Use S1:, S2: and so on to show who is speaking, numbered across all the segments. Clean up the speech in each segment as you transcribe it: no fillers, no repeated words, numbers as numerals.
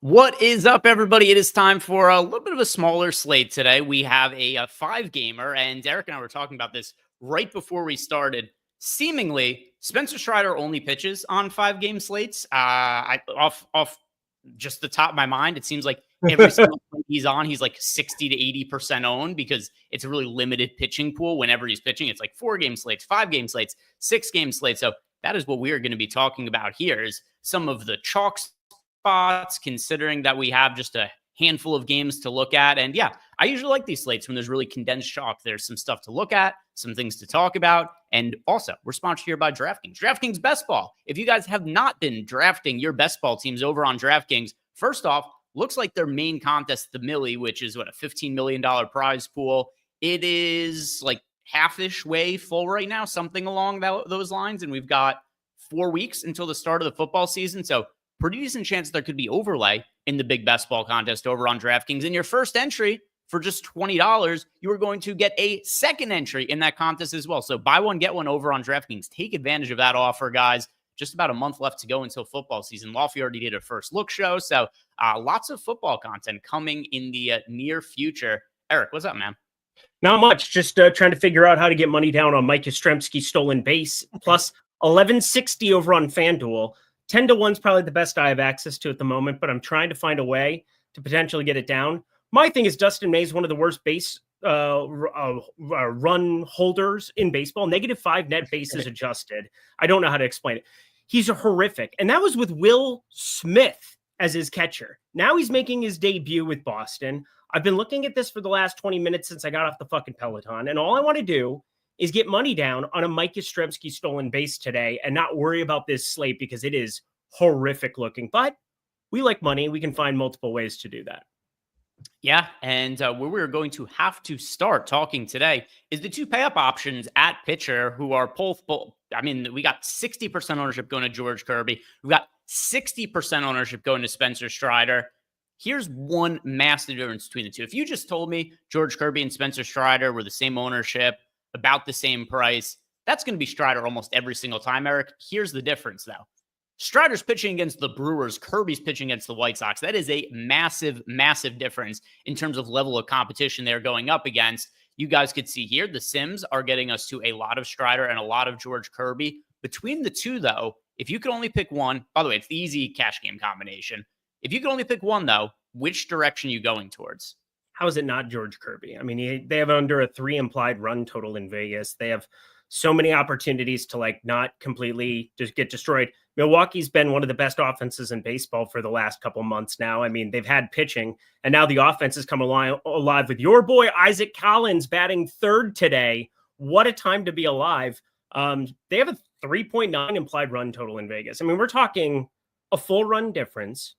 S1: What is up, everybody? It is time for a little bit of a smaller slate today. We have a five-gamer, and Derek and I were talking about this right before we started. Seemingly, Spencer Strider only pitches on five-game slates. Off just the top of my mind, it seems like every single slate he's on, he's like 60 to 80% owned because it's a really limited pitching pool. Whenever he's pitching, it's like 4-game slates, 5-game slates, 6-game slates. So that is what we are going to be talking about here is some of the chalk spots, considering that we have just a handful of games to look at. And yeah, I usually like these slates when there's really condensed chalk. There's some stuff to look at, some things to talk about. And also, we're sponsored here by DraftKings. DraftKings Best Ball. If you guys have not been drafting your best ball teams over on DraftKings, first off, looks like their main contest, the Millie, which is what, a $15 million prize pool. It is like half-ish way full right now, something along those lines. And we've got 4 weeks until the start of the football season. So pretty decent chance there could be overlay in the big best ball contest over on DraftKings. In your first entry for just $20, you are going to get a second entry in that contest as well. So buy one, get one over on DraftKings. Take advantage of that offer, guys. Just about a month left to go until football season. Lofty already did a first look show. So lots of football content coming in the near future. Eric, what's up, man?
S2: Not much. Just trying to figure out how to get money down on Mike Yastrzemski stolen base plus 1160 over on FanDuel. 10 to 1 is probably the best I have access to at the moment, but I'm trying to find a way to potentially get it down. My thing is Dustin May is one of the worst base run holders in baseball. -5 net bases adjusted. I don't know how to explain it. He's horrific. And that was with Will Smith as his catcher. Now he's making his debut with Boston. I've been looking at this for the last 20 minutes since I got off the fucking Peloton. And all I want to do is get money down on a Mike Yastrzemski stolen base today and not worry about this slate because it is horrific looking. But we like money. We can find multiple ways to do that.
S1: Yeah, and where we're going to have to start talking today is the two pay-up options at pitcher who are both, I mean, we got 60% ownership going to George Kirby. We've got 60% ownership going to Spencer Strider. Here's one massive difference between the two. If you just told me George Kirby and Spencer Strider were the same ownership, about the same price, that's going to be Strider almost every single time, Eric. Here's the difference, though. Strider's pitching against the Brewers. Kirby's pitching against the White Sox. That is a massive, massive difference in terms of level of competition they're going up against. You guys could see here, the Sims are getting us to a lot of Strider and a lot of George Kirby. Between the two, though, if you could only pick one, by the way, it's the easy cash game combination. If you could only pick one, though, which direction are you going towards?
S2: How is it not George Kirby? I mean, they have under a 3 implied run total in Vegas. They have so many opportunities to like not completely just get destroyed. Milwaukee's been one of the best offenses in baseball for the last couple months now. I mean, they've had pitching, and now the offense has come alive with your boy Isaac Collins batting third today. What a time to be alive. They have a 3.9 implied run total in Vegas. I mean, we're talking a full run difference,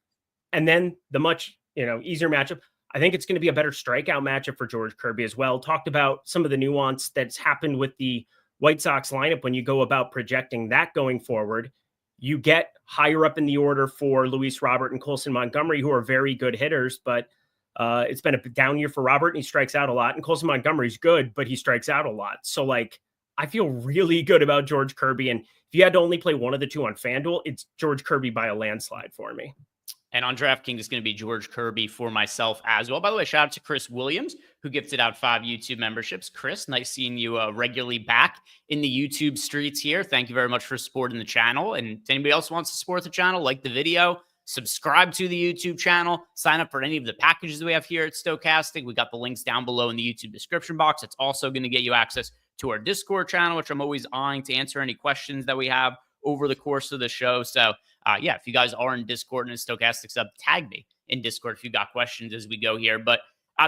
S2: and then the much easier matchup. I think it's going to be a better strikeout matchup for George Kirby as well. Talked about some of the nuance that's happened with the White Sox lineup when you go about projecting that going forward. You get higher up in the order for Luis Robert and Colson Montgomery, who are very good hitters, but it's been a down year for Robert, and he strikes out a lot. And Colson Montgomery's good, but he strikes out a lot. So, I feel really good about George Kirby. And if you had to only play one of the two on FanDuel, it's George Kirby by a landslide for me.
S1: And on DraftKings, it's going to be George Kirby for myself as well. By the way, shout out to Chris Williams, who gifted out 5 YouTube memberships. Chris, nice seeing you regularly back in the YouTube streets here. Thank you very much for supporting the channel. And if anybody else wants to support the channel, like the video, subscribe to the YouTube channel, sign up for any of the packages we have here at Stokastic. We got the links down below in the YouTube description box. It's also going to get you access to our Discord channel, which I'm always eyeing to answer any questions that we have over the course of the show. So, yeah, if you guys are in Discord and a Stokastic sub, tag me in Discord if you got questions as we go here. But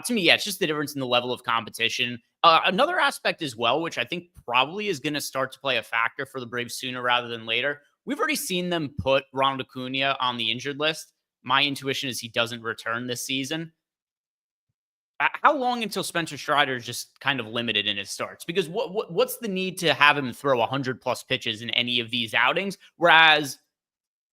S1: to me, yeah, it's just the difference in the level of competition. Another aspect as well, which I think probably is going to start to play a factor for the Braves sooner rather than later. We've already seen them put Ronald Acuna on the injured list. My intuition is he doesn't return this season. How long until Spencer Strider is just kind of limited in his starts? Because what's the need to have him throw 100+ pitches in any of these outings? Whereas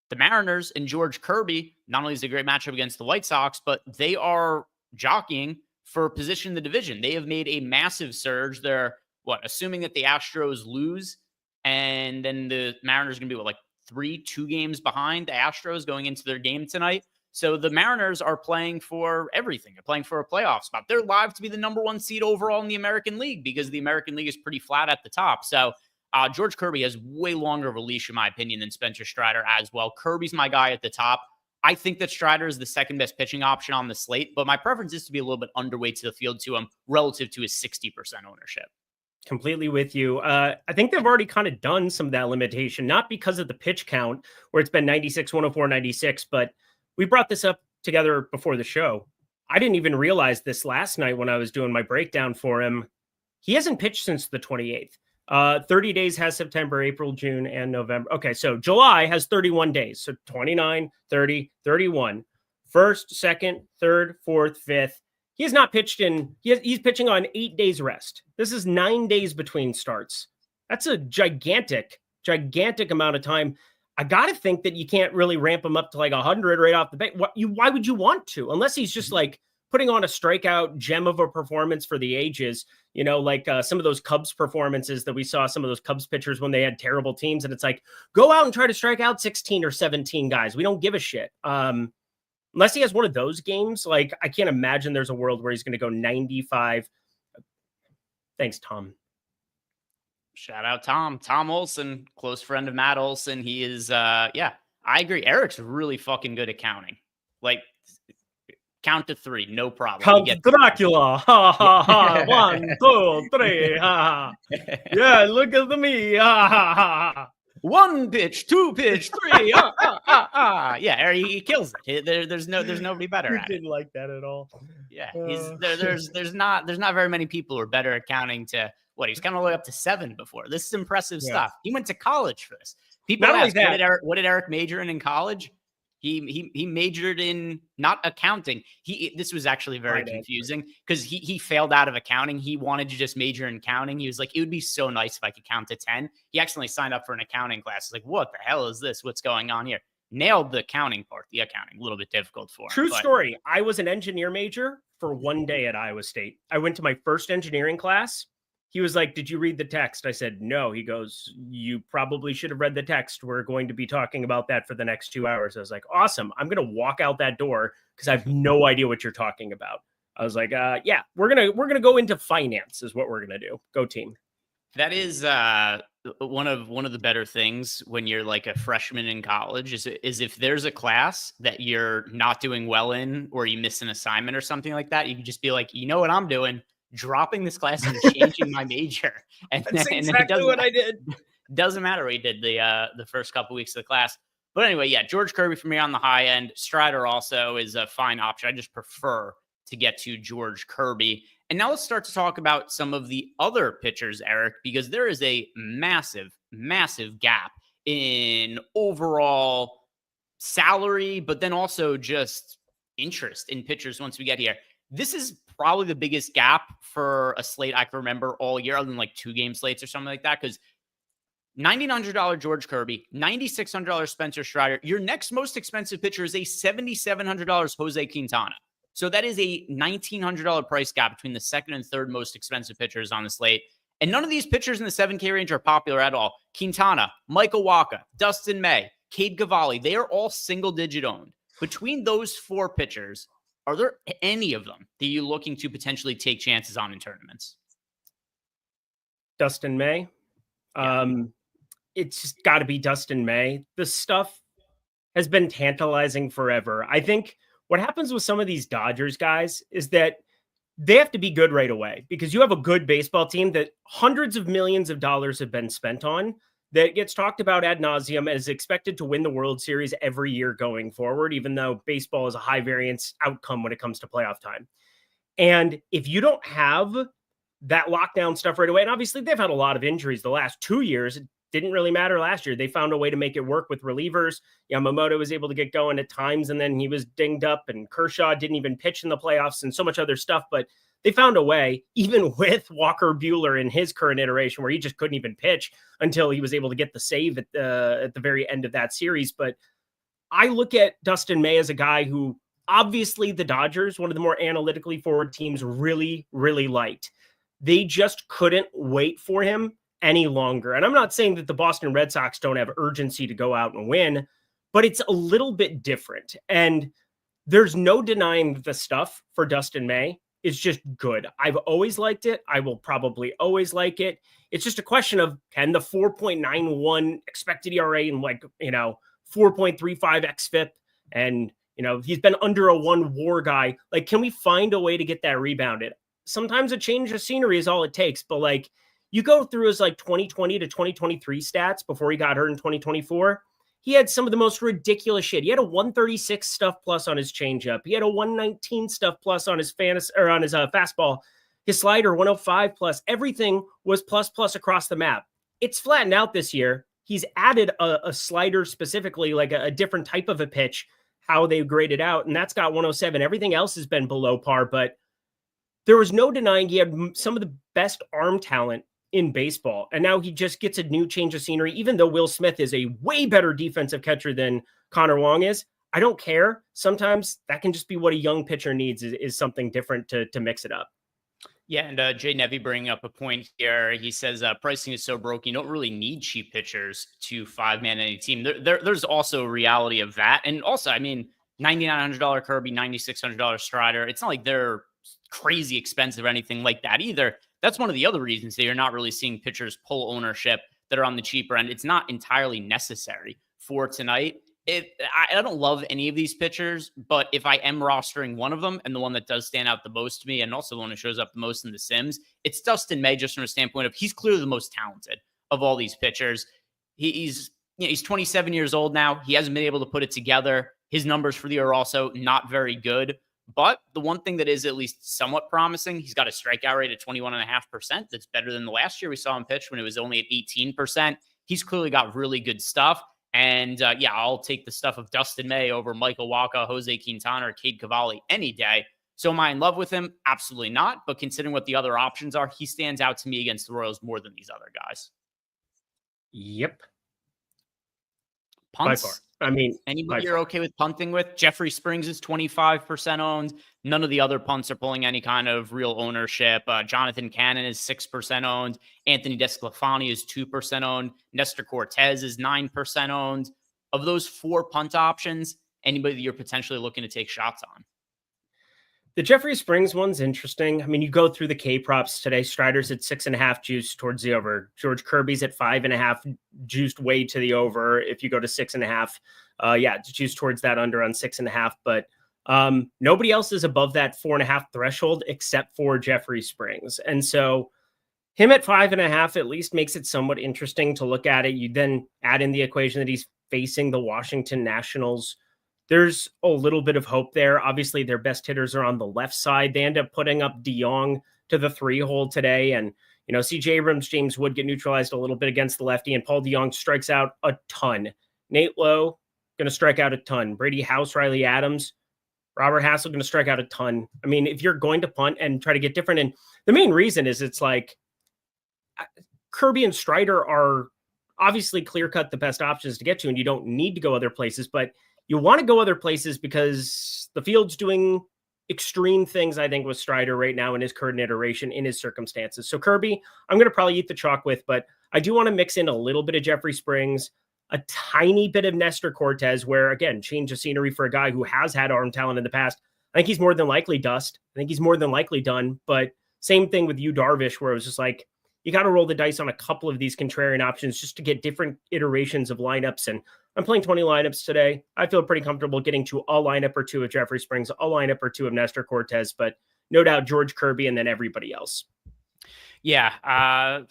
S1: the Mariners and George Kirby, not only is it a great matchup against the White Sox, but they are jockeying for position in the division. They have made a massive surge. They're, assuming that the Astros lose, and then the Mariners are going to be, 2 games behind the Astros going into their game tonight. So the Mariners are playing for everything. They're playing for a playoff spot. They're live to be the number 1 seed overall in the American League because the American League is pretty flat at the top. So George Kirby has way longer of a leash, in my opinion, than Spencer Strider as well. Kirby's my guy at the top. I think that Strider is the second best pitching option on the slate, but my preference is to be a little bit underweight to the field to him relative to his 60% ownership.
S2: Completely with you. I think they've already kind of done some of that limitation, not because of the pitch count where it's been 96, 104, 96, but we brought this up together before the show. I didn't even realize this last night when I was doing my breakdown for him. He hasn't pitched since the 28th. 30 days has September, April, June, and November. Okay, so July has 31 days. So 29, 30, 31. First, second, third, fourth, fifth. He has not pitched he's pitching on 8 days rest. This is 9 days between starts. That's a gigantic amount of time. I got to think that you can't really ramp him up to like 100 right off the bat. Why would you want to? Unless he's just like putting on a strikeout gem of a performance for the ages, like some of those Cubs performances that we saw, some of those Cubs pitchers when they had terrible teams. And it's like, go out and try to strike out 16 or 17 guys. We don't give a shit. Unless he has one of those games, like I can't imagine there's a world where he's going to go 95. Thanks, Tom.
S1: Shout out Tom Olson, close friend of Matt Olson. He is, I agree. Eric's really fucking good at counting. Like, count to 3, no problem.
S2: Count Dracula. Ha ha ha. 1, 2, 3. Ha ha. Yeah, look at me. Ha ha ha.
S1: 1 pitch, 2 pitch, 3. Yeah, Eric, he kills it. There's nobody better at it.
S2: Didn't like that at all.
S1: Yeah, there's not very many people who are better at counting to what he's kind of way up to 7 before. This is impressive stuff. He went to college for this. People ask, what did Eric major in college? He majored in not accounting. This was actually very confusing because he failed out of accounting. He wanted to just major in accounting. He was like, it would be so nice if I could count to 10. He accidentally signed up for an accounting class. He's like, what the hell is this? What's going on here? Nailed the accounting part. The accounting, a little bit difficult for him.
S2: True story. I was an engineer major for 1 day at Iowa State. I went to my first engineering class. He was like, did you read the text? I said, no. He goes, you probably should have read the text. We're going to be talking about that for the next 2 hours. I was like, awesome. I'm going to walk out that door because I have no idea what you're talking about. I was like, yeah, we're going to go into finance is what we're going to do. Go team.
S1: That is one of the better things when you're like a freshman in college is if there's a class that you're not doing well in or you miss an assignment or something like that, you can just be like, you know what I'm doing? Dropping this class and changing my major. And
S2: that's exactly what I did.
S1: Doesn't matter what he did the first couple weeks of the class. But anyway, yeah, George Kirby for me on the high end. Strider also is a fine option. I just prefer to get to George Kirby. And now let's start to talk about some of the other pitchers, Eric, because there is a massive, massive gap in overall salary, but then also just interest in pitchers once we get here. This is probably the biggest gap for a slate I can remember all year, other than like 2-game slates or something like that. Because $1,900 George Kirby, $9,600 Spencer Strider. Your next most expensive pitcher is a $7,700 Jose Quintana. So that is a $1,900 price gap between the second and third most expensive pitchers on the slate. And none of these pitchers in the 7K range are popular at all. Quintana, Michael Wacha, Dustin May, Cade Cavalli, they are all single-digit owned. Between those 4 pitchers, are there any of them that you're looking to potentially take chances on in tournaments?
S2: Dustin May. Yeah. It's just got to be Dustin May. The stuff has been tantalizing forever. I think what happens with some of these Dodgers guys is that they have to be good right away because you have a good baseball team that hundreds of millions of dollars have been spent on that gets talked about ad nauseum and is expected to win the World Series every year going forward, even though baseball is a high variance outcome when it comes to playoff time. And if you don't have that lockdown stuff right away, and obviously they've had a lot of injuries the last 2 years, it didn't really matter last year. They found a way to make it work with relievers. Yamamoto was able to get going at times, and then he was dinged up, and Kershaw didn't even pitch in the playoffs and so much other stuff. But they found a way, even with Walker Buehler in his current iteration, where he just couldn't even pitch until he was able to get the save at the very end of that series. But I look at Dustin May as a guy who obviously the Dodgers, one of the more analytically forward teams, really, really liked. They just couldn't wait for him any longer. And I'm not saying that the Boston Red Sox don't have urgency to go out and win, but it's a little bit different. And there's no denying that the stuff for Dustin May is just good. I've always liked it. I will probably always like it. It's just a question of, can the 4.91 expected ERA and 4.35 xFIP, and he's been under a 1 WAR guy. Like, can we find a way to get that rebounded? Sometimes a change of scenery is all it takes, but like, you go through his 2020 to 2023 stats before he got hurt in 2024. He had some of the most ridiculous shit. He had a 136 stuff plus on his changeup. He had a 119 stuff plus on his fastball. His slider 105 plus. Everything was plus across the map. It's flattened out this year. He's added a slider specifically, like a different type of a pitch, how they graded out, and that's got 107. Everything else has been below par, but there was no denying he had some of the best arm talent in baseball. And now he just gets a new change of scenery, even though Will Smith is a way better defensive catcher than Connor Wong is. I don't care. Sometimes that can just be what a young pitcher needs, is something different to mix it up.
S1: Yeah, and Jay Nevy bringing up a point here. He says pricing is so broke, you don't really need cheap pitchers to 5-man any team. There's also a reality of that. And also, I mean, $9,900 Kirby, $9,600 Strider. It's not like they're crazy expensive or anything like that either. That's one of the other reasons that you're not really seeing pitchers pull ownership that are on the cheaper end. It's not entirely necessary for tonight. I don't love any of these pitchers, but if I am rostering one of them, and the one that does stand out the most to me, and also the one that shows up the most in the Sims, it's Dustin May, just from a standpoint of he's clearly the most talented of all these pitchers. He's 27 years old now. He hasn't been able to put it together. His numbers for the year are also not very good. But the one thing that is at least somewhat promising, he's got a strikeout rate of 21.5%. That's better than the last year we saw him pitch when it was only at 18%. He's clearly got really good stuff. And I'll take the stuff of Dustin May over Michael Wacha, Jose Quintana, or Cade Cavalli any day. So am I in love with him? Absolutely not. But considering what the other options are, he stands out to me against the Royals more than these other guys.
S2: Yep.
S1: Punts?
S2: By far. I mean,
S1: anybody you're okay with punting with? Jeffrey Springs is 25% owned. None of the other punts are pulling any kind of real ownership. Jonathan Cannon is 6% owned. Anthony Desclafani is 2% owned. Nestor Cortez is 9% owned. Of those 4 punt options, anybody that you're potentially looking to take shots on?
S2: The Jeffrey Springs one's interesting. I mean, you go through the K props today. Strider's at 6.5 juice towards the over. George Kirby's at 5.5 juiced way to the over. If you go to 6.5, juice towards that under on 6.5. But nobody else is above that 4.5 threshold except for Jeffrey Springs. And so him at 5.5 at least makes it somewhat interesting to look at it. You then add in the equation that he's facing the Washington Nationals. There's a little bit of hope there. Obviously, their best hitters are on the left side. They end up putting up DeYoung to the 3-hole today. And, CJ Abrams, James Wood get neutralized a little bit against the lefty, and Paul DeYoung strikes out a ton. Nate Lowe going to strike out a ton. Brady House, Riley Adams, Robert Hassel going to strike out a ton. I mean, if you're going to punt and try to get different, and the main reason is it's like Kirby and Strider are obviously clear-cut the best options to get to, and you don't need to go other places, but you want to go other places because the field's doing extreme things, I think, with Strider right now in his current iteration, in his circumstances. So Kirby, I'm going to probably eat the chalk with, but I do want to mix in a little bit of Jeffrey Springs, a tiny bit of Nestor Cortez, where, again, change of scenery for a guy who has had arm talent in the past. I think he's more than likely dust. I think he's more than likely done. But same thing with Yu Darvish, where it was just like, you got to roll the dice on a couple of these contrarian options just to get different iterations of lineups. And I'm playing 20 lineups today. I feel pretty comfortable getting to a lineup or two of Jeffrey Springs, a lineup or two of Nestor Cortez, but no doubt George Kirby and then everybody else.
S1: Yeah.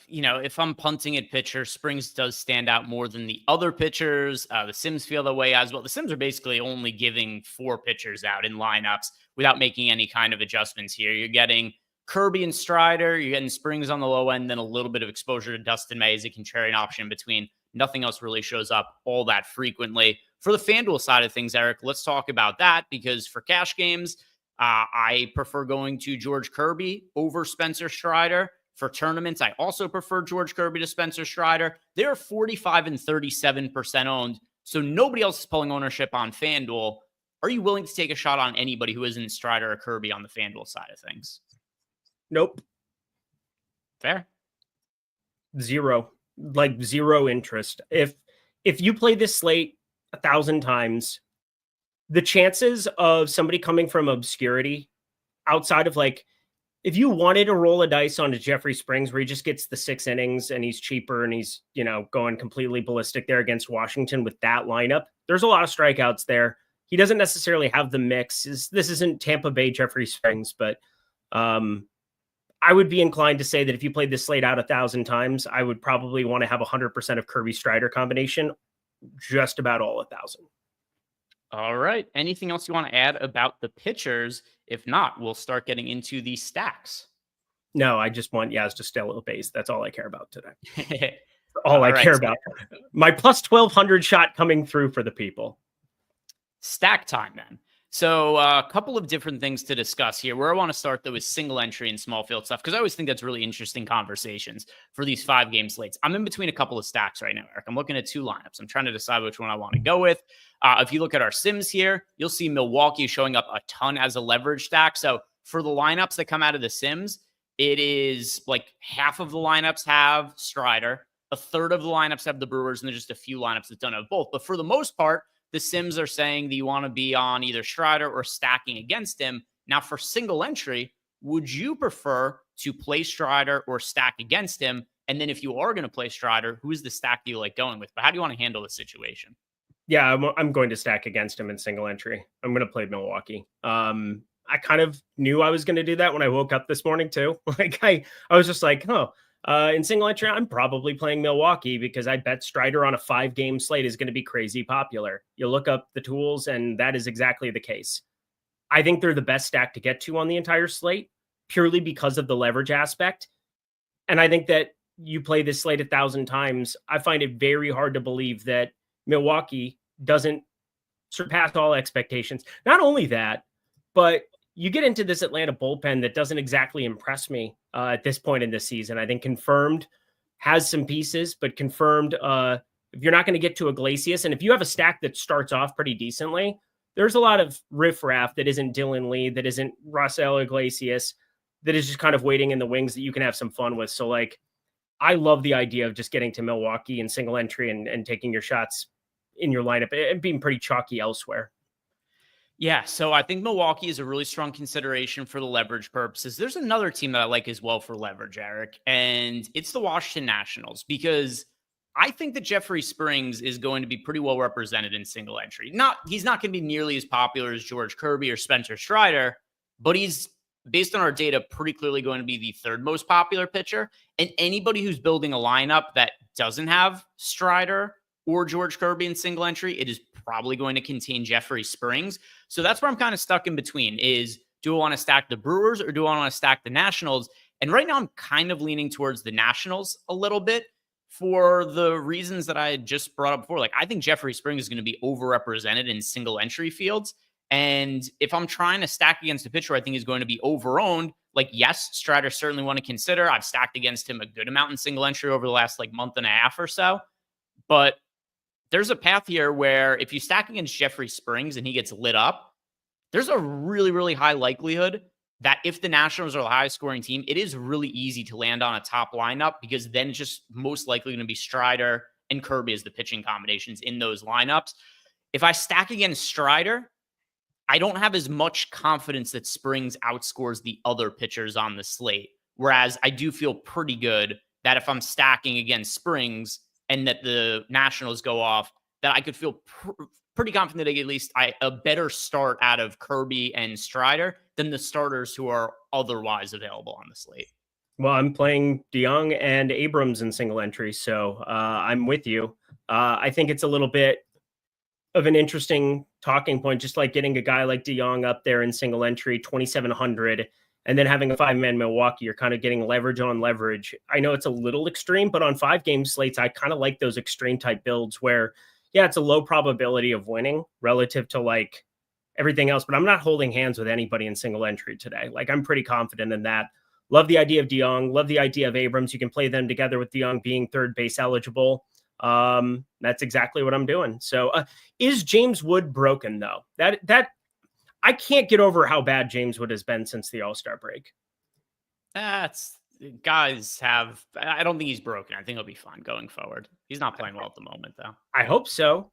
S1: If I'm punting at pitcher, Springs does stand out more than the other pitchers. The Sims feel that way as well. The Sims are basically only giving 4 pitchers out in lineups without making any kind of adjustments here. You're getting Kirby and Strider, you're getting Springs on the low end, then a little bit of exposure to Dustin May as a contrarian option in between. Nothing else really shows up all that frequently. For the FanDuel side of things, Eric, let's talk about that, because for cash games, I prefer going to George Kirby over Spencer Strider. For tournaments, I also prefer George Kirby to Spencer Strider. They're 45 and 37% owned, so nobody else is pulling ownership on FanDuel. Are you willing to take a shot on anybody who isn't Strider or Kirby on the FanDuel side of things?
S2: Nope.
S1: Fair.
S2: Zero interest. If you play this slate 1,000 times, the chances of somebody coming from obscurity outside of like, if you wanted to roll a dice on a Jeffrey Springs where he just gets the 6 innings and he's cheaper and he's, going completely ballistic there against Washington with that lineup, there's a lot of strikeouts there. He doesn't necessarily have the mix. This isn't Tampa Bay Jeffrey Springs, but I would be inclined to say that if you played this slate out 1,000 times, I would probably want to have 100% of Kirby Strider combination, just about all 1,000.
S1: All right. Anything else you want to add about the pitchers? If not, we'll start getting into the stacks.
S2: No, I just want Yaz stay a little base. That's all I care about today.
S1: All
S2: I
S1: right,
S2: care about. My plus 1,200 shot coming through for the people.
S1: Stack time then. So a couple of different things to discuss here. Where I want to start, though, is single entry and small field stuff, because I always think that's really interesting conversations for these 5-game slates. I'm in between a couple of stacks right now, Eric. I'm looking at 2 lineups. I'm trying to decide which one I want to go with. If you look at our sims here, you'll see Milwaukee showing up a ton as a leverage stack. So for the lineups that come out of the sims, it is like half of the lineups have Strider, a third of the lineups have the Brewers, and there's just a few lineups that don't have both. But for the most part, the sims are saying that you want to be on either Strider or stacking against him. Now, for single entry, would you prefer to play Strider or stack against him? And then if you are going to play Strider, who is the stack you like going with? But how do you want to handle the situation?
S2: Yeah, I'm going to stack against him in single entry. I'm going to play Milwaukee. I kind of knew I was going to do that when I woke up this morning too. Like I was just like, in single entry, I'm probably playing Milwaukee because I bet Strider on a 5-game slate is going to be crazy popular. You look up the tools and that is exactly the case. I think they're the best stack to get to on the entire slate purely because of the leverage aspect. And I think that you play this slate 1,000 times. I find it very hard to believe that Milwaukee doesn't surpass all expectations. Not only that, but you get into this Atlanta bullpen that doesn't exactly impress me at this point in the season. I think confirmed has some pieces, but confirmed, if you're not going to get to Iglesias, and if you have a stack that starts off pretty decently, there's a lot of riffraff that isn't Dylan Lee, that isn't Raisel Iglesias, that is just kind of waiting in the wings that you can have some fun with. So like, I love the idea of just getting to Milwaukee in single entry and taking your shots in your lineup and being pretty chalky elsewhere.
S1: Yeah, so I think Milwaukee is a really strong consideration for the leverage purposes. There's another team that I like as well for leverage, Eric, and it's the Washington Nationals, because I think that Jeffrey Springs is going to be pretty well represented in single entry. He's not going to be nearly as popular as George Kirby or Spencer Strider, but he's, based on our data, pretty clearly going to be the 3rd most popular pitcher. And anybody who's building a lineup that doesn't have Strider or George Kirby in single entry, it is probably going to contain Jeffrey Springs. So that's where I'm kind of stuck in between is, do I want to stack the Brewers or do I want to stack the Nationals? And right now I'm kind of leaning towards the Nationals a little bit for the reasons that I had just brought up before. Like, I think Jeffrey Springs is going to be overrepresented in single entry fields. And if I'm trying to stack against a pitcher I think is going to be overowned, like, yes, Strider certainly want to consider. I've stacked against him a good amount in single entry over the last month and a half or so. But there's a path here where if you stack against Jeffrey Springs and he gets lit up, there's a really, really high likelihood that if the Nationals are the highest scoring team, it is really easy to land on a top lineup, because then it's just most likely going to be Strider and Kirby as the pitching combinations in those lineups. If I stack against Strider, I don't have as much confidence that Springs outscores the other pitchers on the slate. Whereas I do feel pretty good that if I'm stacking against Springs and that the Nationals go off, that I could feel pretty confident that I get at least a better start out of Kirby and Strider than the starters who are otherwise available on the slate.
S2: Well, I'm playing DeYoung and Abrams in single entry, so I'm with you. I think it's a little bit of an interesting talking point, just like getting a guy like DeYoung up there in single entry, 2,700, and then having a 5-man Milwaukee. You're kind of getting leverage on leverage. I know it's a little extreme, but on 5-game slates, I kind of like those extreme type builds where, yeah, it's a low probability of winning relative to like everything else, but I'm not holding hands with anybody in single entry today. Like, I'm pretty confident in that. Love the idea of DeYoung. Love the idea of Abrams. You can play them together with DeYoung being third base eligible. That's exactly what I'm doing. So is James Wood broken though? That I can't get over how bad James Wood has been since the All-Star break.
S1: I don't think he's broken. I think he'll be fine going forward. He's not playing well at the moment though.
S2: I hope so.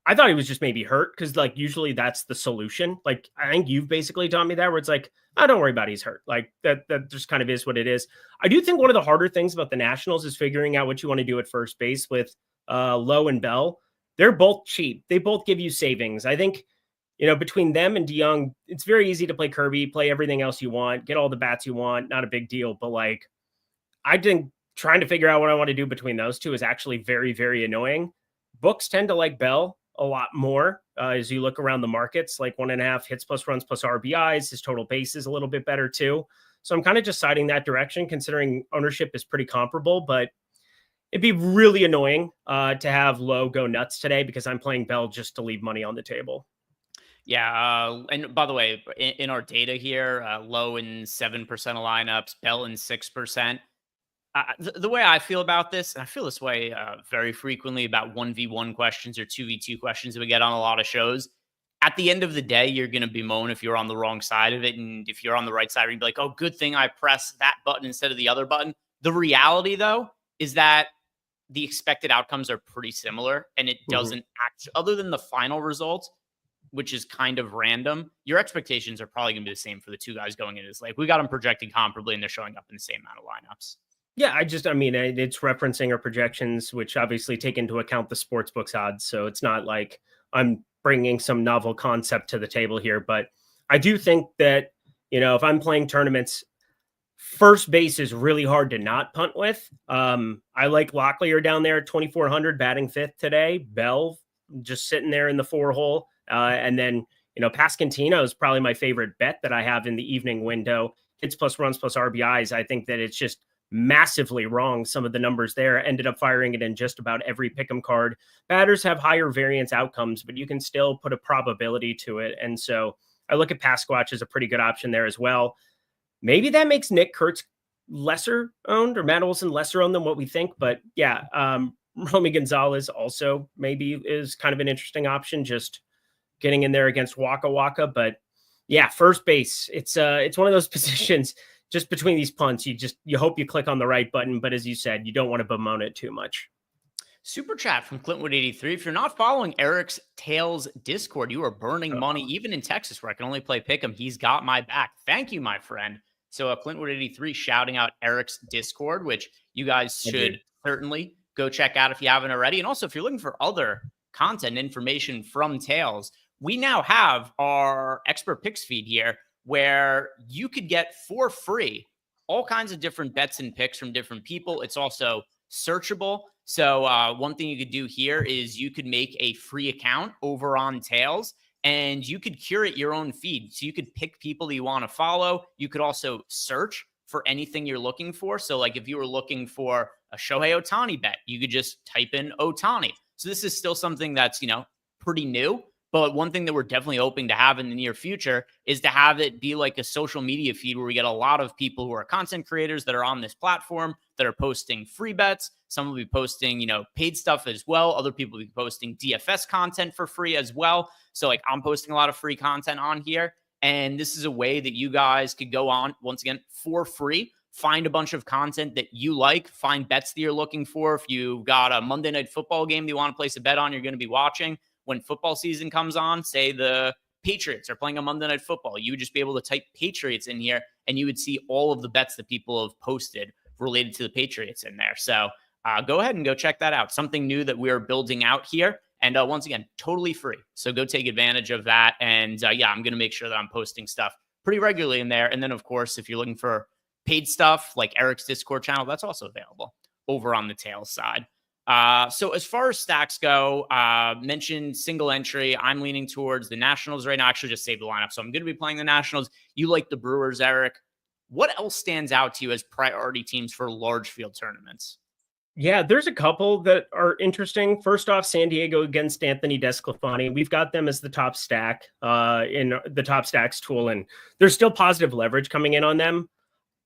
S2: I thought he was just maybe hurt because like usually that's the solution. Like I think you've basically taught me that where it's like, oh, don't worry about it, he's hurt. Like that just kind of is what it is. I do think one of the harder things about the Nationals is figuring out what you want to do at first base with Lowe and Bell. They're both cheap. They both give you savings. I think, between them and DeYoung, it's very easy to play Kirby, play everything else you want, get all the bats you want. Not a big deal. But like, I think trying to figure out what I want to do between those two is actually very, very annoying. Books tend to like Bell a lot more as you look around the markets, like 1.5 hits plus runs plus RBIs. His total base is a little bit better too. So I'm kind of just siding that direction considering ownership is pretty comparable, but it'd be really annoying to have Lowe go nuts today because I'm playing Bell just to leave money on the table.
S1: Yeah. And by the way, in our data here, Lowe in 7% of lineups, Bell in 6%. The way I feel about this, and I feel this way very frequently about 1v1 questions or 2v2 questions that we get on a lot of shows. At the end of the day, you're going to bemoan if you're on the wrong side of it. And if you're on the right side, you'd be like, oh, good thing I pressed that button instead of the other button. The reality, though, is that the expected outcomes are pretty similar. And it doesn't act, other than the final result, which is kind of random, your expectations are probably going to be the same for the two guys going into this. Like, we got them projecting comparably, and they're showing up in the same amount of lineups.
S2: Yeah, it's referencing our projections, which obviously take into account the sportsbook's odds. So it's not like I'm bringing some novel concept to the table here. But I do think that, if I'm playing tournaments, first base is really hard to not punt with. I like Locklear down there at 2,400 batting fifth today. Bell just sitting there in the 4-hole. And then, Pasquantino is probably my favorite bet that I have in the evening window. Hits plus runs plus RBIs. I think that it's just massively wrong. Some of the numbers there ended up firing it in just about every pick'em card. Batters have higher variance outcomes, but you can still put a probability to it. And so I look at Pasquatch as a pretty good option there as well. Maybe that makes Nick Kurtz lesser owned or Matt Olson lesser owned than what we think. But yeah, Romy Gonzalez also maybe is kind of an interesting option, just getting in there against Waka Waka. But yeah, first base, it's one of those positions just between these punts, you hope you click on the right button. But as you said, you don't want to bemoan it too much.
S1: Super chat from Clintwood83. If you're not following Eric's Tails Discord, you are burning money, even in Texas, where I can only play Pick'em. He's got my back. Thank you, my friend. So Clintwood83 shouting out Eric's Discord, which you guys should certainly go check out if you haven't already. And also, if you're looking for other content information from Tails, we now have our expert picks feed here, where you could get for free all kinds of different bets and picks from different people. It's also searchable. So one thing you could do here is you could make a free account over on Tails, and you could curate your own feed. So you could pick people that you want to follow. You could also search for anything you're looking for. So like if you were looking for a Shohei Ohtani bet, you could just type in Ohtani. So this is still something that's, pretty new. But one thing that we're definitely hoping to have in the near future is to have it be like a social media feed where we get a lot of people who are content creators that are on this platform that are posting free bets. Some will be posting, paid stuff as well. Other people will be posting DFS content for free as well. So like I'm posting a lot of free content on here. And this is a way that you guys could go on, once again, for free, find a bunch of content that you like, find bets that you're looking for. If you got a Monday Night Football game that you want to place a bet on, you're going to be watching. When football season comes on, say the Patriots are playing a Monday Night Football, you would just be able to type Patriots in here and you would see all of the bets that people have posted related to the Patriots in there. So go ahead and go check that out. Something new that we're building out here. And once again, totally free. So go take advantage of that. And I'm going to make sure that I'm posting stuff pretty regularly in there. And then, of course, if you're looking for paid stuff like Eric's Discord channel, that's also available over on the Tails side. So as far as stacks go, mentioned single entry. I'm leaning towards the Nationals right now. I actually just saved the lineup, so I'm going to be playing the Nationals. You like the Brewers, Eric. What else stands out to you as priority teams for large field tournaments?
S2: Yeah, there's a couple that are interesting. First off, San Diego against Anthony DeSclafani. We've got them as the top stack in the top stacks tool, and there's still positive leverage coming in on them.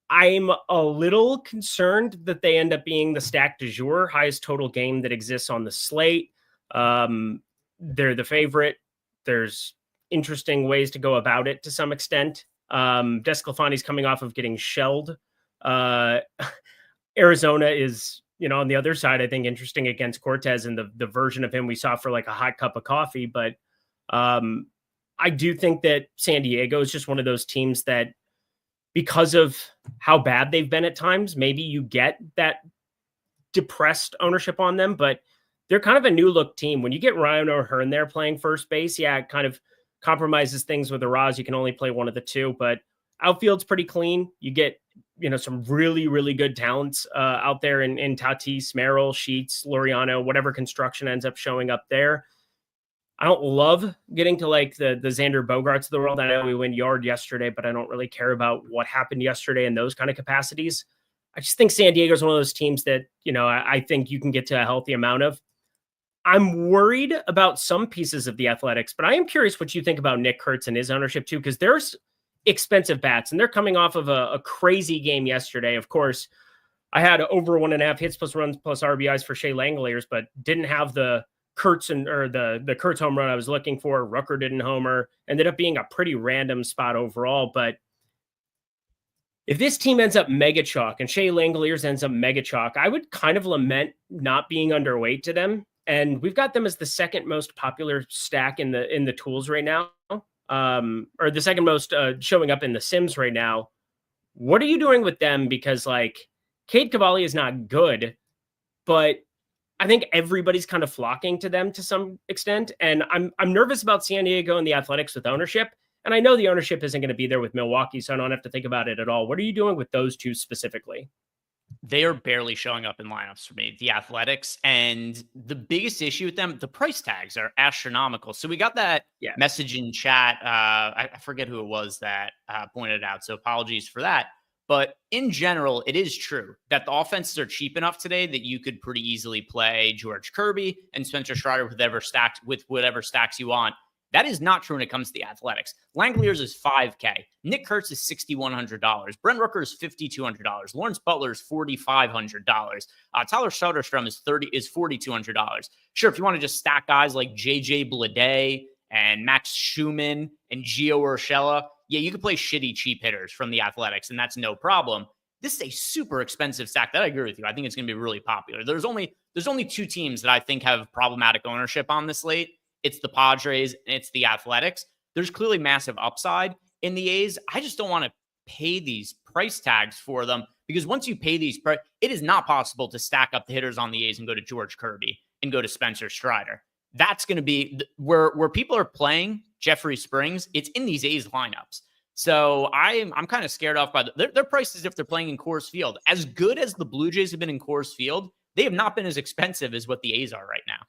S2: I'm a little concerned that they end up being the stack du jour, highest total game that exists on the slate. They're the favorite. There's interesting ways to go about it to some extent. DeSclafani's coming off of getting shelled. Arizona is on the other side, I think interesting against Cortez and the version of him we saw for like a hot cup of coffee. But I do think that San Diego is just one of those teams that, because of how bad they've been at times, maybe you get that depressed ownership on them, but they're kind of a new look team. When you get Ryan O'Hearn there playing first base, yeah, it kind of compromises things with the Raws. You can only play one of the two, but outfield's pretty clean. You get, some really, really good talents out there in Tatis, Merrill, Sheets, Laureano, whatever construction ends up showing up there. I don't love getting to like the Xander Bogarts of the world. I know we went yard yesterday, but I don't really care about what happened yesterday in those kind of capacities. I just think San Diego is one of those teams that, I think you can get to a healthy amount of. I'm worried about some pieces of the Athletics, but I am curious what you think about Nick Kurtz and his ownership too, because there's expensive bats and they're coming off of a crazy game yesterday. Of course, I had over 1.5 hits plus runs plus RBIs for Shea Langoliers, but didn't have the Kurtz the Kurtz home run I was looking for. Rucker didn't homer. Ended up being a pretty random spot overall, but if this team ends up mega chalk and Shea Langoliers ends up mega chalk, I would kind of lament not being underweight to them. And we've got them as the second most popular stack in the tools right now, or the second most showing up in the Sims right now. What are you doing with them? Because like Cade Cavalli is not good, but I think everybody's kind of flocking to them to some extent. And I'm nervous about San Diego and the Athletics with ownership. And I know the ownership isn't going to be there with Milwaukee, so I don't have to think about it at all. What are you doing with those two specifically?
S1: They are barely showing up in lineups for me, the Athletics. And the biggest issue with them, the price tags are astronomical. So we got that message in chat. I forget who it was that pointed it out. So apologies for that. But in general, it is true that the offenses are cheap enough today that you could pretty easily play George Kirby and Spencer Strider with whatever stacks you want. That is not true when it comes to the Athletics. Langoliers is $5K. Nick Kurtz is $6,100. Brent Rooker is $5,200. Lawrence Butler is $4,500. Tyler Soderstrom is $4,200. Sure, if you want to just stack guys like JJ Bleday and Max Schumann and Gio Urshela, yeah, you could play shitty cheap hitters from the Athletics, and that's no problem. This is a super expensive stack. That I agree with you. I think it's going to be really popular. There's only two teams that I think have problematic ownership on this slate. It's the Padres and it's the Athletics. There's clearly massive upside in the A's. I just don't want to pay these price tags for them because once you pay these, it is not possible to stack up the hitters on the A's and go to George Kirby and go to Spencer Strider. That's going to be where people are playing Jeffrey Springs. It's in these A's lineups. So I'm kind of scared off by their prices if they're playing in Coors Field. As good as the Blue Jays have been in Coors Field, they have not been as expensive as what the A's are right now.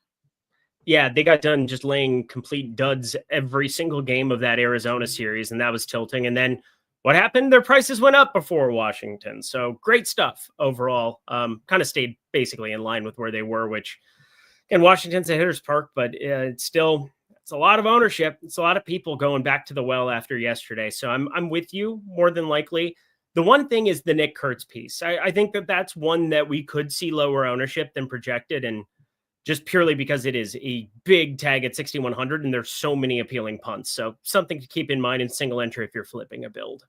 S2: Yeah, they got done just laying complete duds every single game of that Arizona series, and that was tilting. And then what happened? Their prices went up before Washington. So great stuff overall. Kind of stayed basically in line with where they were, which, and Washington's a hitter's park, but it's a lot of ownership. It's a lot of people going back to the well after yesterday. So I'm with you more than likely. The one thing is the Nick Kurtz piece. I think that's one that we could see lower ownership than projected, and just purely because it is a big tag at 6,100 and there's so many appealing punts. So something to keep in mind in single entry if you're flipping a build.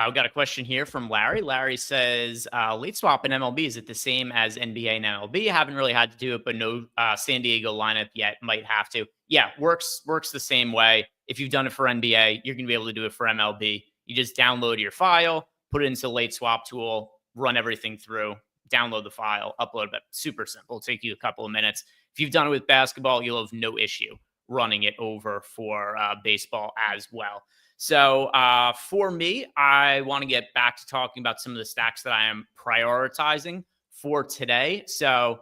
S1: We've got a question here from Larry. Larry says, late swap in MLB, is it the same as NBA and MLB? Haven't really had to do it, but no San Diego lineup yet. Might have to. Yeah, works the same way. If you've done it for NBA, you're going to be able to do it for MLB. You just download your file, put it into the late swap tool, run everything through, download the file, upload it. Super simple. It'll take you a couple of minutes. If you've done it with basketball, you'll have no issue running it over for baseball as well. So for me, I want to get back to talking about some of the stacks that I am prioritizing for today. So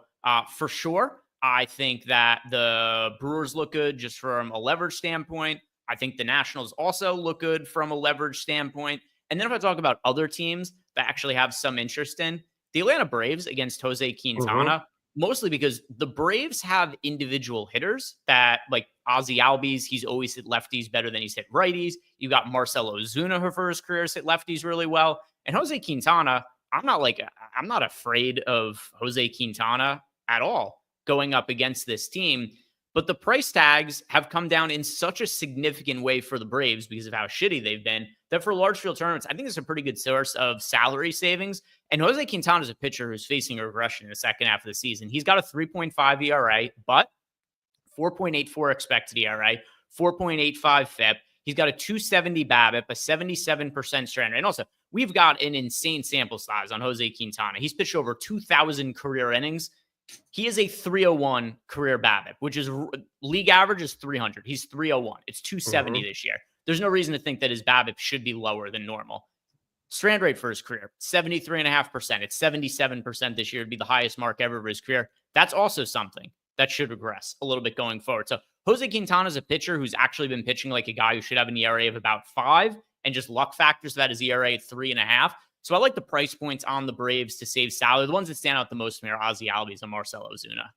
S1: for sure, I think that the Brewers look good just from a leverage standpoint. I think the Nationals also look good from a leverage standpoint. And then if I talk about other teams that actually have some interest in, the Atlanta Braves against Jose Quintana, mostly because the Braves have individual hitters that, like Ozzy Albies, he's always hit lefties better than he's hit righties. You got Marcell Ozuna, who for his career has hit lefties really well. And Jose Quintana, I'm not afraid of Jose Quintana at all going up against this team. But the price tags have come down in such a significant way for the Braves because of how shitty they've been that for large field tournaments, I think it's a pretty good source of salary savings. And Jose Quintana is a pitcher who's facing a regression in the second half of the season. He's got a 3.5 ERA, but 4.84 expected ERA, 4.85 FIP. He's got a 270 BABIP, a 77% strand rate. And also, we've got an insane sample size on Jose Quintana. He's pitched over 2,000 career innings. He is a 301 career BABIP, which is league average is 300. He's 301. It's 270 this year. There's no reason to think that his BABIP should be lower than normal. Strand rate for his career, 73.5%. It's 77% this year. It'd be the highest mark ever of his career. That's also something that should regress a little bit going forward. So Jose Quintana is a pitcher who's actually been pitching like a guy who should have an ERA of about 5, and just luck factors that his ERA at 3.5. So I like the price points on the Braves to save salary. The ones that stand out the most to me are Ozzy Albies and Marcell Ozuna.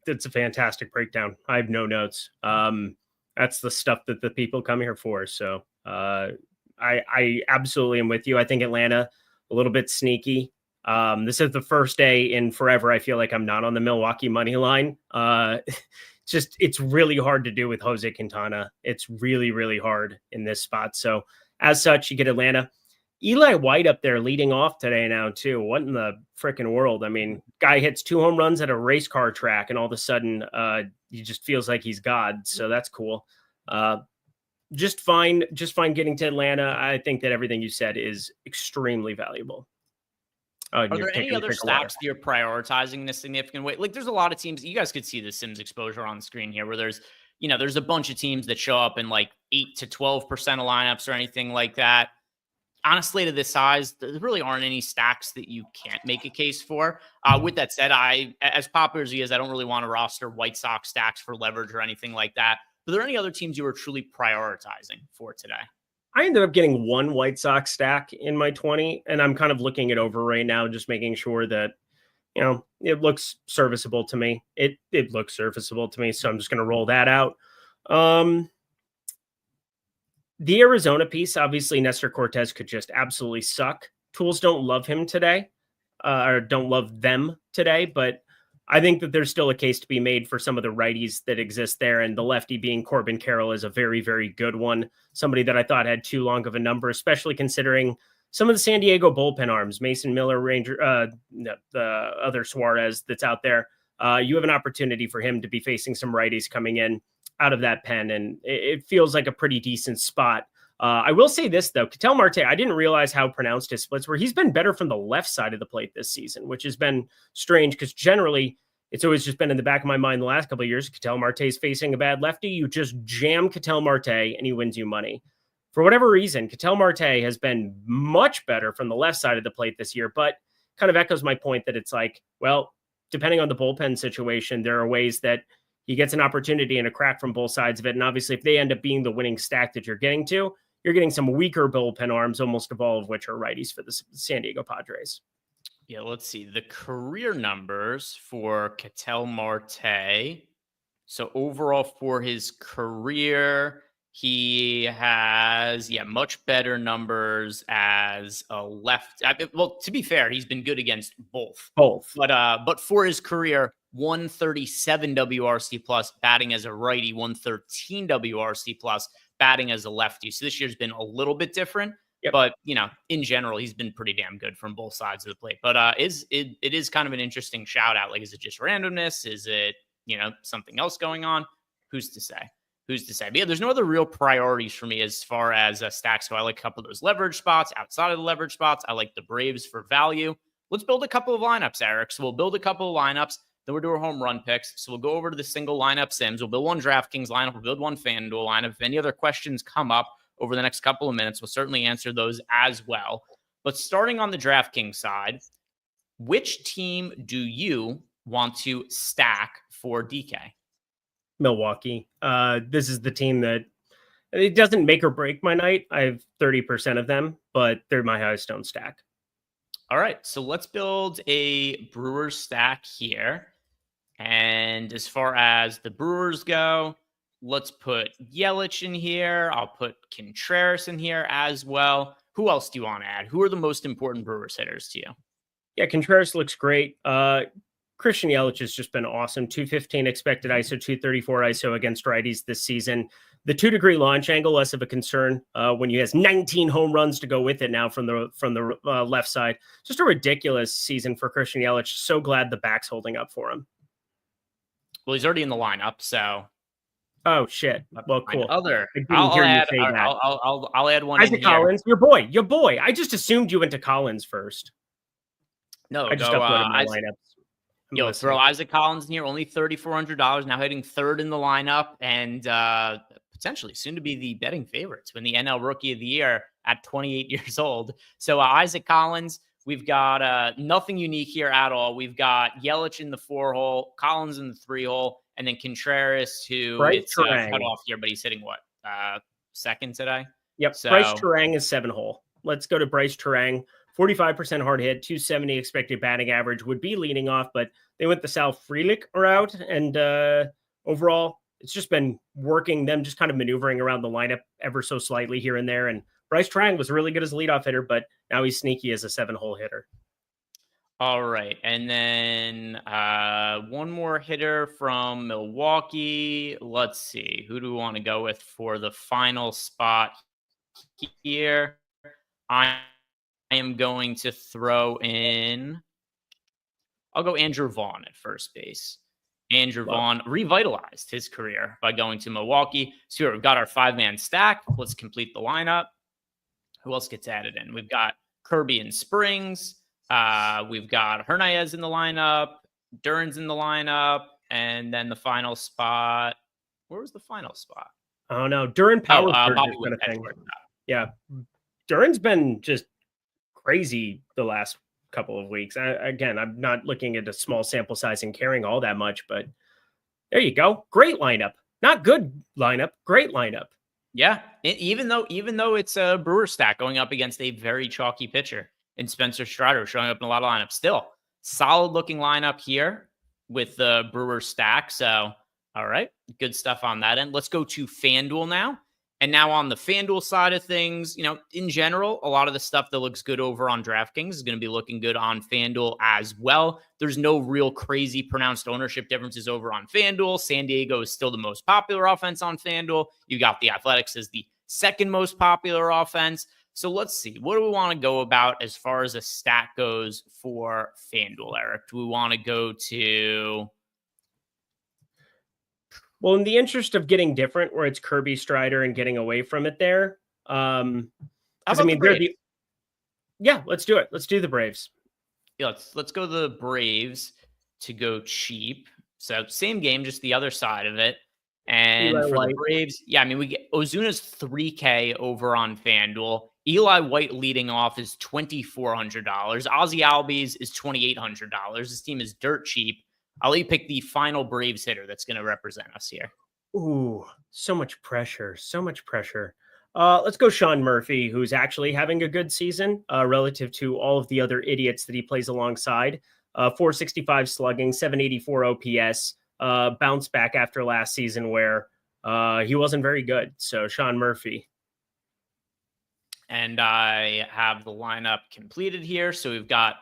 S2: That's a fantastic breakdown. I have no notes. That's the stuff that the people come here for. So I absolutely am with you. I think Atlanta, a little bit sneaky. This is the first day in forever I feel like I'm not on the Milwaukee money line. It's really hard to do with Jose Quintana. It's really, really hard in this spot. So as such, you get Atlanta. Eli White up there leading off today now too. What in the freaking world? I mean, guy hits 2 home runs at a race car track, and all of a sudden he just feels like he's God. So that's cool. Just fine getting to Atlanta. I think that everything you said is extremely valuable.
S1: Are there any other stacks that you're prioritizing in a significant way? Like, there's a lot of teams. You guys could see the Sims exposure on the screen here, where there's a bunch of teams that show up in like 8 to 12% of lineups or anything like that. Honestly, to this size, there really aren't any stacks that you can't make a case for. With that said, as popular as he is, I don't really want to roster White Sox stacks for leverage or anything like that. But are there any other teams you are truly prioritizing for today?
S2: I ended up getting 1 White Sox stack in my 20, and I'm kind of looking it over right now, just making sure that, it looks serviceable to me. It looks serviceable to me, so I'm just going to roll that out. The Arizona piece, obviously, Nestor Cortez could just absolutely suck. Tools don't love him today, or don't love them today, but I think that there's still a case to be made for some of the righties that exist there, and the lefty being Corbin Carroll is a very, very good one. Somebody that I thought had too long of a number, especially considering some of the San Diego bullpen arms, Mason Miller, the other Suarez that's out there. You have an opportunity for him to be facing some righties coming in out of that pen, and it feels like a pretty decent spot. I will say this, though. Ketel Marte, I didn't realize how pronounced his splits were. He's been better from the left side of the plate this season, which has been strange because generally it's always just been in the back of my mind the last couple of years. Ketel Marte is facing a bad lefty. You just jam Ketel Marte and he wins you money. For whatever reason, Ketel Marte has been much better from the left side of the plate this year, but kind of echoes my point that it's like, well, depending on the bullpen situation, there are ways that he gets an opportunity and a crack from both sides of it. And obviously, if they end up being the winning stack that you're getting to, you're getting some weaker bullpen arms, almost of all of which are righties for the San Diego Padres.
S1: Yeah, let's see. The career numbers for Ketel Marte. So overall for his career, he has, much better numbers as a left. Well, to be fair, he's been good against both. But for his career, 137 WRC plus batting as a righty, 113 WRC plus batting as a lefty. So this year's been a little bit different. Yep. But, in general, he's been pretty damn good from both sides of the plate. But it is kind of an interesting shout out. Like, is it just randomness? Is it, something else going on? Who's to say? But yeah, there's no other real priorities for me as far as stacks go. I like a couple of those leverage spots. Outside of the leverage spots, I like the Braves for value. Let's build a couple of lineups, Eric. So we'll build a couple of lineups. Then we'll do our home run picks. So we'll go over to the single lineup sims. We'll build one DraftKings lineup. We'll build one FanDuel lineup. If any other questions come up over the next couple of minutes, we'll certainly answer those as well. But starting on the DraftKings side, which team do you want to stack for DK?
S2: Milwaukee. This is the team that it doesn't make or break my night. I have 30% of them, but they're my highest owned stack.
S1: All right, so let's build a Brewers stack here. And as far as the Brewers go, let's put Yelich in here. I'll put Contreras in here as well. Who else do you want to add? Who are the most important Brewers hitters to you?
S2: Yeah, Contreras looks great. Christian Yelich has just been awesome. 215 expected ISO, 234 ISO against righties this season. The 2-degree launch angle, less of a concern when he has 19 home runs to go with it now from the left side. Just a ridiculous season for Christian Yelich. So glad the back's holding up for him.
S1: Well, he's already in the lineup, so.
S2: Oh shit! Well, cool.
S1: I'll add one.
S2: Isaac
S1: in
S2: Collins, your boy. I just assumed you went to Collins first.
S1: No,
S2: I just uploaded my lineups.
S1: Throw Isaac Collins in here, only $3,400, now hitting third in the lineup, and potentially soon to be the betting favorites, win the NL Rookie of the Year at 28 years old. So Isaac Collins, we've got nothing unique here at all. We've got Yelich in the 4-hole, Collins in the 3-hole, and then Contreras, who it's cut off here, but he's hitting what? Second today?
S2: Yep. So, Bryce Terang is 7-hole. Let's go to Bryce Terang. 45% hard hit, 270 expected batting average, would be leading off, but they went the Sal Frelick route, and overall, it's just been working, them just kind of maneuvering around the lineup ever so slightly here and there. And Bryce Terang was really good as a leadoff hitter, but now he's sneaky as a 7-hole hitter.
S1: All right, and then one more hitter from Milwaukee. Let's see, who do we want to go with for the final spot here? I am going to throw in, I'll go Andrew Vaughn at first base. Andrew Vaughn revitalized his career by going to Milwaukee. So here we've got our 5-man stack. Let's complete the lineup. Who else gets added in? We've got Kirby and Springs. We've got Hernandez in the lineup. Duran's in the lineup. And then the final spot. Where was the final spot?
S2: Oh, no. Duran power.
S1: Bobby Witt.
S2: Yeah. Duran's been just crazy the last couple of weeks. Again, I'm not looking at a small sample size and caring all that much, but there you go. Great lineup. Not good lineup. Great lineup.
S1: Yeah. Even though it's a Brewer stack going up against a very chalky pitcher in Spencer Strider showing up in a lot of lineups, still solid looking lineup here with the Brewer stack. So, all right, good stuff on that end. Let's go to FanDuel now. And now on the FanDuel side of things, in general, a lot of the stuff that looks good over on DraftKings is going to be looking good on FanDuel as well. There's no real crazy pronounced ownership differences over on FanDuel. San Diego is still the most popular offense on FanDuel. You got the Athletics as the second most popular offense. So let's see. What do we want to go about as far as a stat goes for FanDuel, Eric? Do we want to go to...
S2: Well, in the interest of getting different, where it's Kirby Strider and getting away from it there, let's do it. Let's do the Braves.
S1: Yeah, let's go the Braves to go cheap. So same game, just the other side of it. And Eli for White. The Braves, we get Ozuna's $3K over on FanDuel. Eli White leading off is $2,400. Ozzie Albies is $2,800. This team is dirt cheap. I'll let you pick the final Braves hitter that's going to represent us here.
S2: Ooh, so much pressure. Let's go Sean Murphy, who's actually having a good season relative to all of the other idiots that he plays alongside. 465 slugging, 784 OPS, bounce back after last season where he wasn't very good. So Sean Murphy.
S1: And I have the lineup completed here. So we've got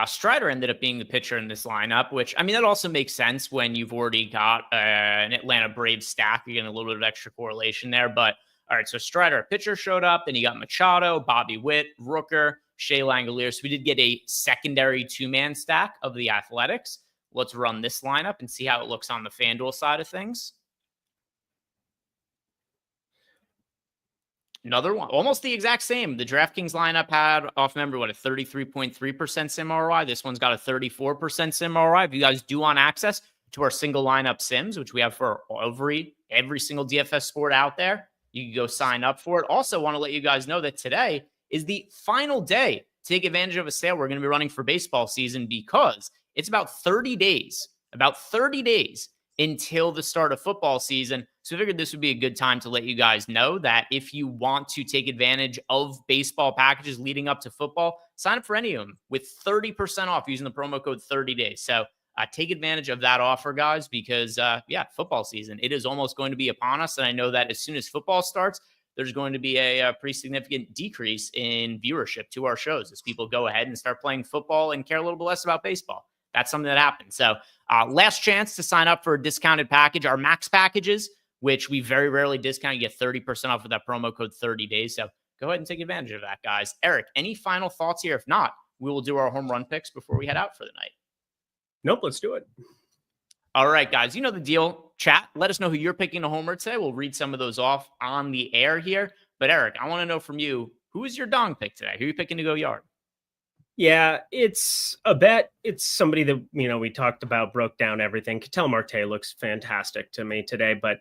S1: Strider ended up being the pitcher in this lineup, which, that also makes sense when you've already got an Atlanta Braves stack. You're getting a little bit of extra correlation there. But, all right, so Strider, a pitcher, showed up. Then you got Machado, Bobby Witt, Rooker, Shea Langoliers. So we did get a secondary 2-man stack of the Athletics. Let's run this lineup and see how it looks on the FanDuel side of things. Another one, almost the exact same. The DraftKings lineup had, off memory, a 33.3% sim ROI. This one's got a 34% sim ROI. If you guys do want access to our single lineup sims, which we have for every single DFS sport out there, you can go sign up for it. Also want to let you guys know that today is the final day to take advantage of a sale we're going to be running for baseball season, because it's about 30 days until the start of football season. So I figured this would be a good time to let you guys know that if you want to take advantage of baseball packages leading up to football, sign up for any of them with 30% off using the promo code 30 days. So take advantage of that offer, guys, because football season, it is almost going to be upon us. And I know that as soon as football starts, there's going to be a pretty significant decrease in viewership to our shows as people go ahead and start playing football and care a little bit less about baseball. that's something that happens. So last chance to sign up for a discounted package. Our max packages, which we very rarely discount, you get 30% off with that promo code 30 days. So go ahead and take advantage of that, guys. Eric, any final thoughts here? If not, we will do our home run picks before we head out for the night.
S2: Nope, let's do it.
S1: All right, guys, you know the deal. Chat, let us know who you're picking a homer today. We'll read some of those off on the air here. But Eric, I want to know from you, who is your dong pick today? Who are you picking to go yard?
S2: Yeah, it's a bet. It's somebody that, we talked about, broke down everything. Ketel Marte looks fantastic to me today. But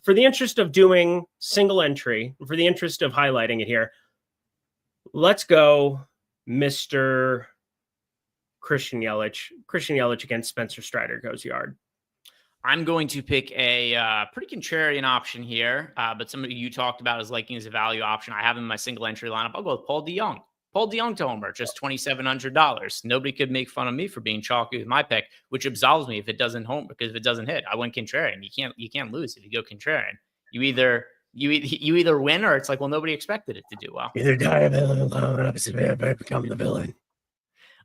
S2: for the interest of doing single entry, for the interest of highlighting it here, let's go Mr. Christian Yelich. Christian Yelich against Spencer Strider goes yard.
S1: I'm going to pick a pretty contrarian option here, but somebody you talked about is liking as a value option. I have him in my single entry lineup. I'll go with Paul DeJong. Paul DeJong to homer, just $2,700. Nobody could make fun of me for being chalky with my pick, which absolves me if it doesn't home, because if it doesn't hit, I went contrarian. You can't lose if you go contrarian. You either win, or it's like, well, nobody expected it to do well.
S2: Either die a villain or become the villain.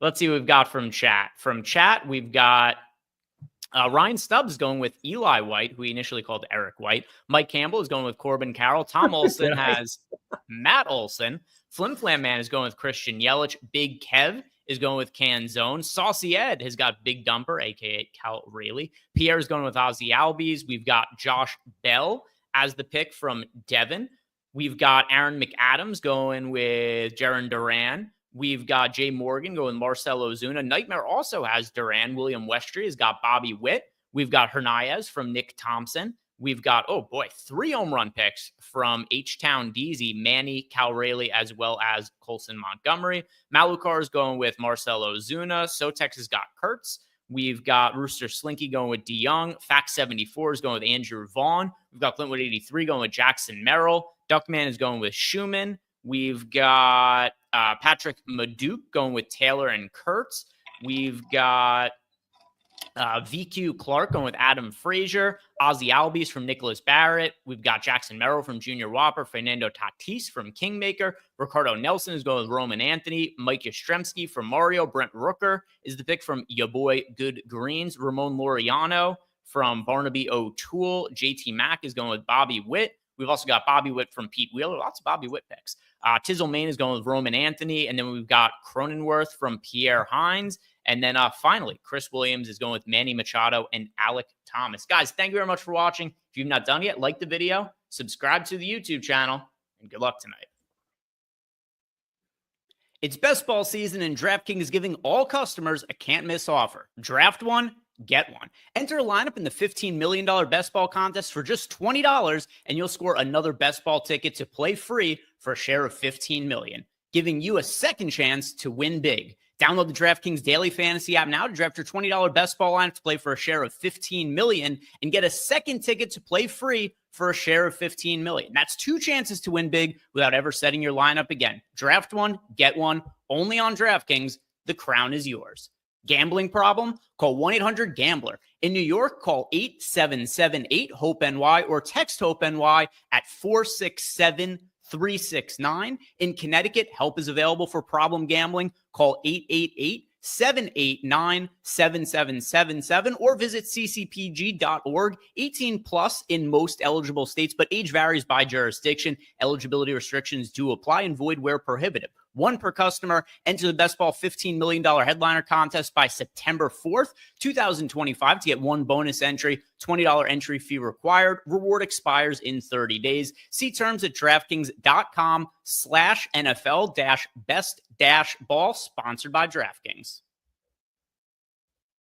S1: Let's see what we've got from chat. From chat, we've got Ryan Stubbs going with Eli White, who we initially called Eric White. Mike Campbell is going with Corbin Carroll. Tom Olson has Matt Olson. Flim Flam Man is going with Christian Yelich. Big Kev is going with Canzone. Saucy Ed has got Big Dumper, a.k.a. Cal Rayleigh. Pierre is going with Ozzy Albies. We've got Josh Bell as the pick from Devon. We've got Aaron McAdams going with Jaron Duran. We've got Jay Morgan going with Marcell Ozuna. Nightmare also has Duran. William Westry has got Bobby Witt. We've got Hernandez from Nick Thompson. We've got, 3 home run picks from H-Town DZ, Manny, Cal Rayleigh, as well as Colson Montgomery. Malukar is going with Marcell Ozuna. Sotex has got Kurtz. We've got Rooster Slinky going with DeYoung. Fact 74 is going with Andrew Vaughn. We've got Clintwood 83 going with Jackson Merrill. Duckman is going with Schumann. We've got Patrick Maduke going with Taylor and Kurtz. We've got VQ Clark going with Adam Frazier. Ozzy Albies from Nicholas Barrett. We've got Jackson Merrill from Junior Whopper. Fernando Tatis from Kingmaker. Ricardo Nelson is going with Roman Anthony. Mike Yastrzemski from Mario. Brent Rooker is the pick from your boy Good Greens. Ramon Laureano from Barnaby O'Toole. JT Mack is going with Bobby Witt. We've also got Bobby Witt from Pete Wheeler. Lots of Bobby Witt picks. Tizzle Main is going with Roman Anthony. And then we've got Cronenworth from Pierre Hines. And then finally, Chris Williams is going with Manny Machado and Alec Thomas. Guys, thank you very much for watching. If you've not done yet, like the video, subscribe to the YouTube channel, and good luck tonight. It's best ball season, and DraftKings is giving all customers a can't-miss offer. Draft one, get one. Enter a lineup in the $15 million best ball contest for just $20, and you'll score another best ball ticket to play free for a share of $15 million, giving you a second chance to win big. Download the DraftKings Daily Fantasy app now to draft your $20 best ball lineup to play for a share of $15 million and get a second ticket to play free for a share of $15 million. That's 2 chances to win big without ever setting your lineup again. Draft one, get one, only on DraftKings. The crown is yours. Gambling problem? Call 1-800-GAMBLER. In New York, call 877-8-HOPE-NY or text HOPE-NY at 467-369. In Connecticut, help is available for problem gambling. Call 888-789-7777 or visit ccpg.org. 18 plus in most eligible states, but age varies by jurisdiction. Eligibility restrictions do apply and void where prohibited. 1 per customer. Enter the Best Ball $15 million headliner contest by September 4th, 2025 to get 1 bonus entry. $20 entry fee required. Reward expires in 30 days. See terms at DraftKings.com/NFL-best-ball, sponsored by DraftKings.